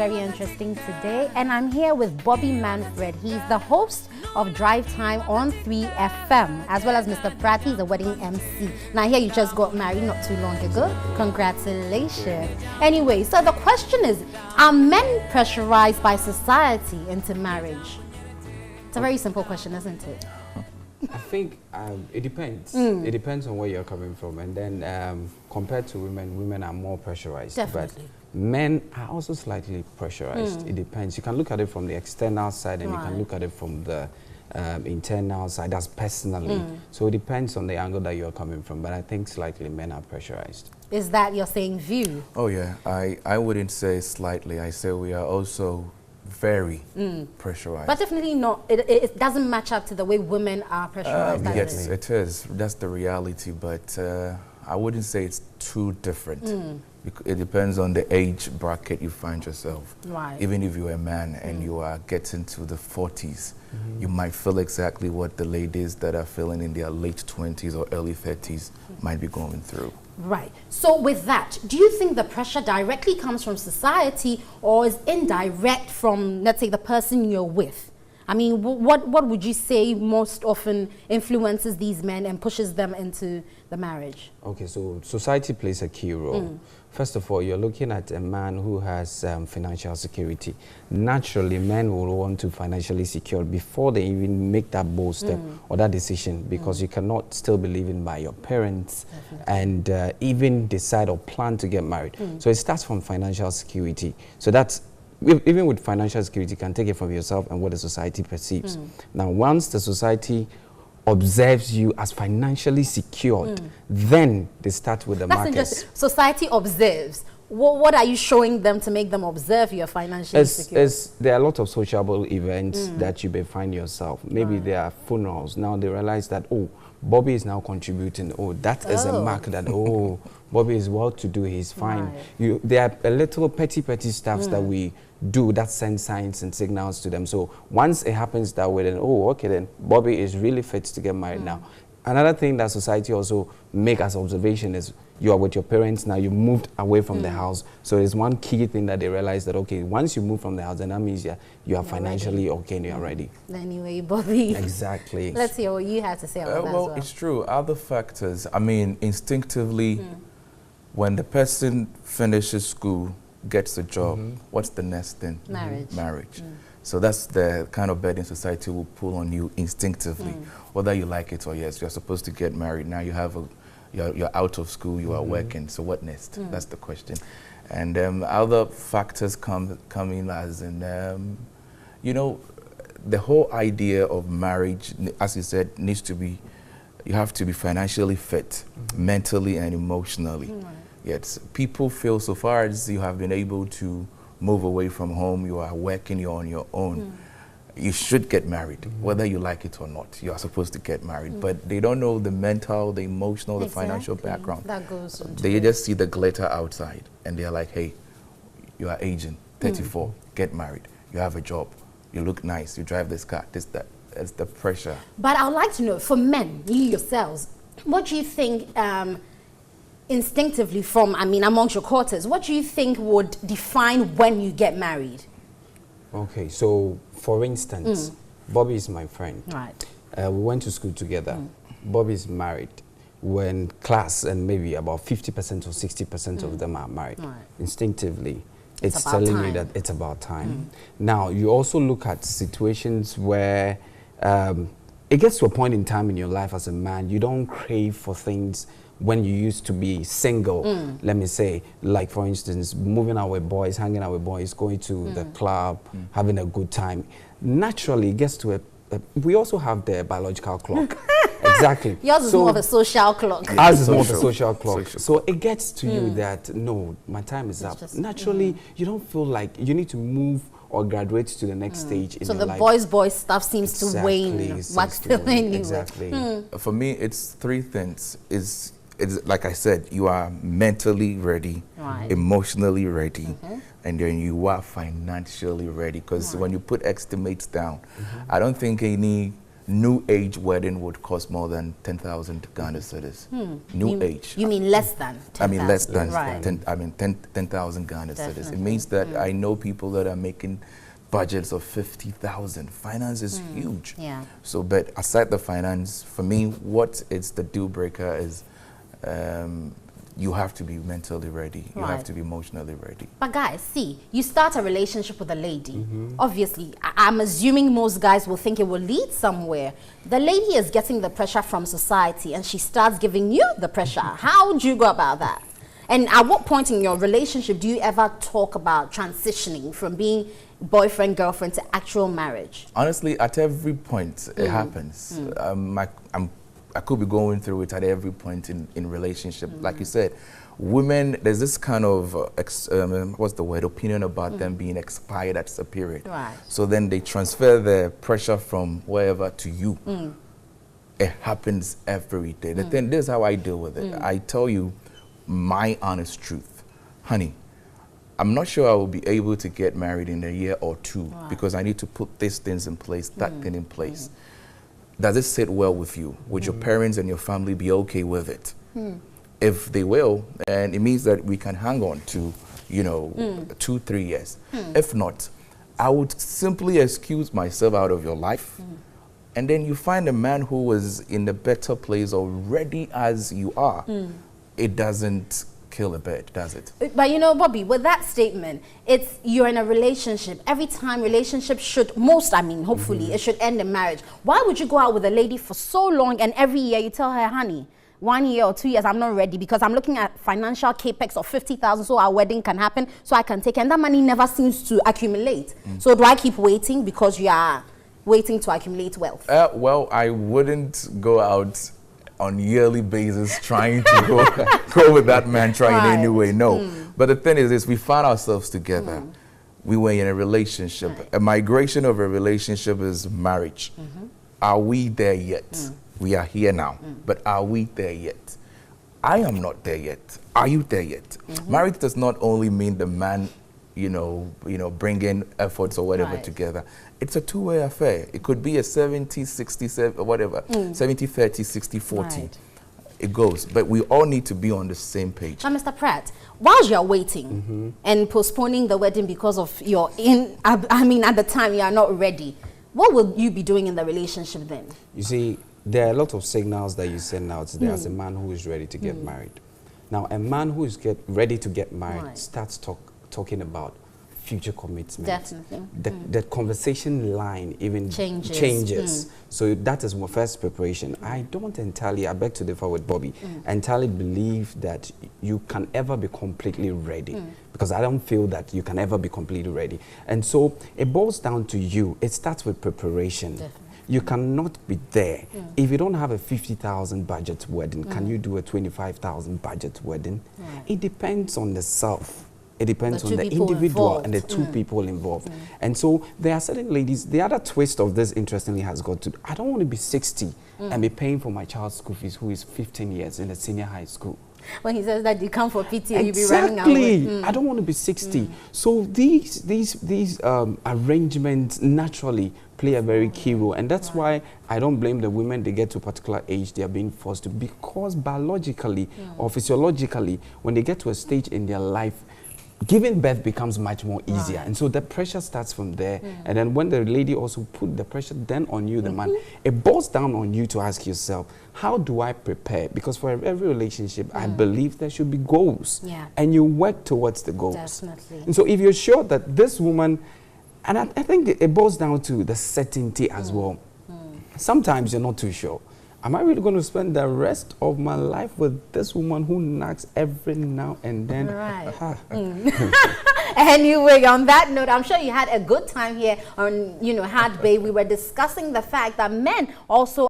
very interesting today, and I'm here with Bobby Manfred. He's the host of Drive Time on 3FM, as well as Mr. Pratt. He's a wedding MC. Now, here you just got married not too long ago. Congratulations. Anyway, so the question is, are men pressurized by society into marriage? It's a very simple question, isn't it? I think it depends. It depends on where you're coming from. And then compared to women, women are more pressurized. Definitely. But men are also slightly pressurized. It depends. You can look at it from the external side and you can look at it from the internal side, that's personally. So it depends on the angle that you're coming from. But I think slightly men are pressurized. Is that your same view? Oh, yeah. I wouldn't say slightly. I say we are also very pressurized. But definitely not. It doesn't match up to the way women are pressurized. Yes, it is. That's the reality. But I wouldn't say it's too different. It depends on the age bracket you find yourself. Right. Even if you're a man and you are getting to the 40s, you might feel exactly what the ladies that are feeling in their late 20s or early 30s might be going through. Right. So with that, do you think the pressure directly comes from society or is indirect from, let's say, the person you're with? I mean, what would you say most often influences these men and pushes them into the marriage? Okay, so society plays a key role. First of all, you're looking at a man who has financial security. Naturally, men will want to financially secure before they even make that bold step or that decision, because you cannot still be living by your parents and even decide or plan to get married. So it starts from financial security. So that's, even with financial security, you can take it from yourself and what the society perceives. Now, once the society observes you as financially secured, then they start with the markets. Society observes. What are you showing them to make them observe you're financially secure? There are a lot of sociable events that you may find yourself. Maybe there are funerals. Now they realize that, oh, Bobby is now contributing. Oh, that is a mark that, oh, Bobby is well-to-do, he's fine. There are a little petty stuffs that we do that send signs and signals to them. So once it happens that way, then, oh, okay, then Bobby is really fit to get married now. Another thing that society also make as observation is you are with your parents now, you moved away from the house. So there's one key thing that they realize that, okay, once you move from the house, then that means you are financially okay and you're ready. Anyway, Bobby. Exactly. Let's hear what you have to say about that as well. It's true. Other factors, I mean, instinctively, when the person finishes school, gets a job, what's the next thing? Marriage. So that's the kind of burden society will pull on you instinctively, whether you like it or yes. You're supposed to get married. Now you have you're out of school, you are working. So what next? That's the question. And other factors come in as in, you know, the whole idea of marriage, as you said, needs to be, you have to be financially fit, mentally and emotionally. Yet people feel so far as you have been able to move away from home, you are working, you're on your own, you should get married, whether you like it or not. You are supposed to get married, but they don't know the mental, the emotional, the financial background. That goes into They just see the glitter outside and they're like, hey, you are aging, 34, get married, you have a job, you look nice, you drive this car, this, that. It's the pressure. But I would like to know, for men, you yourselves, what do you think instinctively from, I mean, amongst your quarters, what do you think would define when you get married? Okay, so for instance, Bobby is my friend. Right. We went to school together. Bobby is married. When class, and maybe about 50% or 60% of them are married. Instinctively, it's telling you that it's about time. Now, you also look at situations where it gets to a point in time in your life as a man, you don't crave for things when you used to be single, let me say, like for instance, moving out with boys, hanging out with boys, going to the club, having a good time. Naturally, it gets to we also have the biological clock. Exactly. Yours is more of a social clock. Ours is more of a social clock. So it gets to you that, no, my time is up. Naturally, you don't feel like you need to move or graduate to the next stage in your life. So the boys stuff seems to wane. Exactly. For me, it's three things. It's like I said, you are mentally ready, emotionally ready, and then you are financially ready. Because when you put estimates down, I don't think any new age wedding would cost more than 10,000 Ghana cedis. New age. You mean less than 10,000? I mean less than right. 10,000 Ghana cedis. It means that I know people that are making budgets of 50,000. Finance is huge. Yeah. So, but aside the finance, for me, what is the deal breaker is you have to be mentally ready. You have to be emotionally ready. But guys, see, you start a relationship with a lady. Obviously, I'm assuming most guys will think it will lead somewhere. The lady is getting the pressure from society and she starts giving you the pressure. How do you go about that? And at what point in your relationship do you ever talk about transitioning from being boyfriend, girlfriend to actual marriage? Honestly, at every point it happens. I could be going through it at every point in relationship. Like you said, women, there's this kind of, what's the word, opinion about them being expired at a period. Right. So then they transfer the pressure from wherever to you. It happens every day. The thing, this is how I deal with it. I tell you my honest truth. Honey, I'm not sure I will be able to get married in a year or two because I need to put these things in place, that thing in place. Does it sit well with you? Would your parents and your family be okay with it? If they will, then it means that we can hang on to, 2-3 years. If not, I would simply excuse myself out of your life. And then you find a man who is in a better place already as you are. It doesn't kill a bird, does it? But you know, Bobby, with that statement, it's you're in a relationship. Every time relationship should, hopefully, it should end in marriage. Why would you go out with a lady for so long and every year you tell her, honey, 1 year or 2 years, I'm not ready because I'm looking at financial capex of 50,000 so our wedding can happen, so I can take, and that money never seems to accumulate. So do I keep waiting because you are waiting to accumulate wealth? Well, I wouldn't go out on yearly basis trying to go with that man trying anyway. No. But the thing is we found ourselves together. We were in a relationship. A migration of a relationship is marriage. Are we there yet? We are here now. But are we there yet? I am not there yet. Are you there yet? Marriage does not only mean the man bringing efforts or whatever together. It's a two-way affair. It could be a 70-60, whatever, 70-30, 60-40. Right. It goes. But we all need to be on the same page. Now, Mr. Pratt, while you're waiting and postponing the wedding because of at the time you are not ready, what will you be doing in the relationship then? You see, there are a lot of signals that you send out there as a man who is ready to get married. Now, a man who is ready to get married starts talking about future commitment. Definitely. The conversation line even changes. So that is my first preparation. I don't entirely, I beg to differ with Bobby, entirely believe that you can ever be completely ready. Because I don't feel that you can ever be completely ready. And so it boils down to you. It starts with preparation. Definitely. You cannot be there. If you don't have a 50,000 budget wedding, can you do a 25,000 budget wedding? It depends on the self. It depends on the individual and the two people involved. And so there are certain ladies, the other twist of this interestingly has got to, I don't want to be 60 and be paying for my child's school fees who is 15 years in a senior high school. When he says that you come for PTA, you'll be running away. I don't want to be 60. So these arrangements naturally play a very key role. And that's why I don't blame the women. They get to a particular age, they are being forced to, because biologically or physiologically, when they get to a stage in their life, giving birth becomes much more easier. And so the pressure starts from there. And then when the lady also put the pressure then on you, the man, it boils down on you to ask yourself, how do I prepare? Because for every relationship, I believe there should be goals. And you work towards the goals. Definitely. And so if you're sure that this woman, and I think it boils down to the certainty as well. Sometimes you're not too sure. Am I really going to spend the rest of my life with this woman who knocks every now and then? Anyway, on that note, I'm sure you had a good time here on, Hard Bay. We were discussing the fact that men also